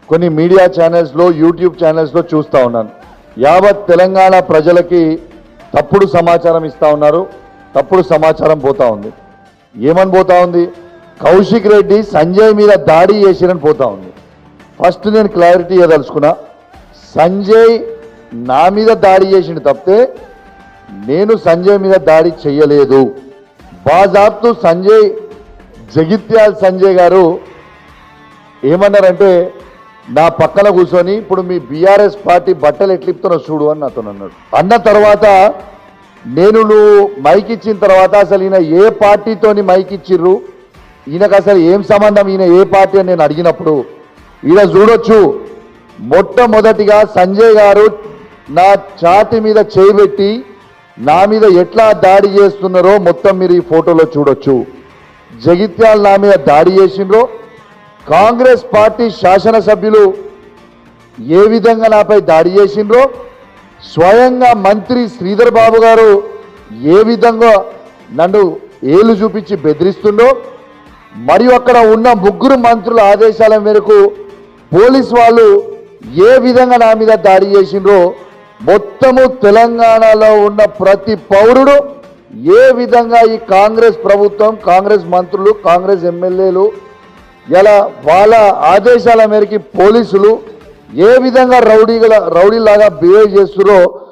కొన్ని మీడియా ఛానల్స్లో యూట్యూబ్ ఛానల్స్లో చూస్తూ ఉన్నాను. యావత్ తెలంగాణ ప్రజలకి తప్పుడు సమాచారం ఇస్తూ ఉన్నారు. తప్పుడు సమాచారం పోతా ఉంది. ఏమని పోతా ఉంది? కౌశిక్ రెడ్డి సంజయ్ మీద దాడి చేసిరని పోతా ఉంది. ఫస్ట్ నేను క్లారిటీ ఇవ్వదలుచుకున్నా. సంజయ్ నా మీద దాడి చేసిండు తప్పితే నేను సంజయ్ మీద దాడి చెయ్యలేదు. బాజాబ్తు సంజయ్ జగిత్యాల్ సంజయ్ గారు ఏమన్నారంటే నా పక్కన కూర్చొని ఇప్పుడు మీ బీఆర్ఎస్ పార్టీ బట్టలు ఎట్లిపుతున్నా చూడు అని నాతో అన్నాడు. అన్న తర్వాత నేను నువ్వు మైక్ ఇచ్చిన తర్వాత అసలు ఈయన ఏ పార్టీతోని మైక్ ఇచ్చిర్రు, ఈయనకు అసలు ఏం సంబంధం, ఈయన ఏ పార్టీ అని నేను అడిగినప్పుడు ఈయన చూడొచ్చు మొట్టమొదటిగా సంజయ్ గారు నా ఛాతి మీద చేయబెట్టి నా మీద ఎట్లా దాడి చేస్తున్నారో మొత్తం మీరు ఈ ఫోటోలో చూడొచ్చు. జగిత్యాల నా మీద దాడి చేసిండ్రో, కాంగ్రెస్ పార్టీ శాసనసభ్యులు ఏ విధంగా నాపై దాడి చేసిండ్రో, స్వయంగా మంత్రి శ్రీధర్ బాబు గారు ఏ విధంగా నన్ను ఏలు చూపించి బెదిరిస్తుండో, మరియు అక్కడ ఉన్న ముగ్గురు మంత్రుల ఆదేశాల మేరకు పోలీసు వాళ్ళు ఏ విధంగా నా మీద దాడి చేసిండ్రో మొత్తము తెలంగాణలో ఉన్న ప్రతి పౌరుడు ఏ విధంగా ఈ కాంగ్రెస్ ప్రభుత్వం, కాంగ్రెస్ మంత్రులు, కాంగ్రెస్ ఎమ్మెల్యేలు ఇలా వాళ్ళ ఆదేశాల మేరకు పోలీసులు ఏ విధంగా రౌడీలాగా బిహేవ్ చేస్తున్నారో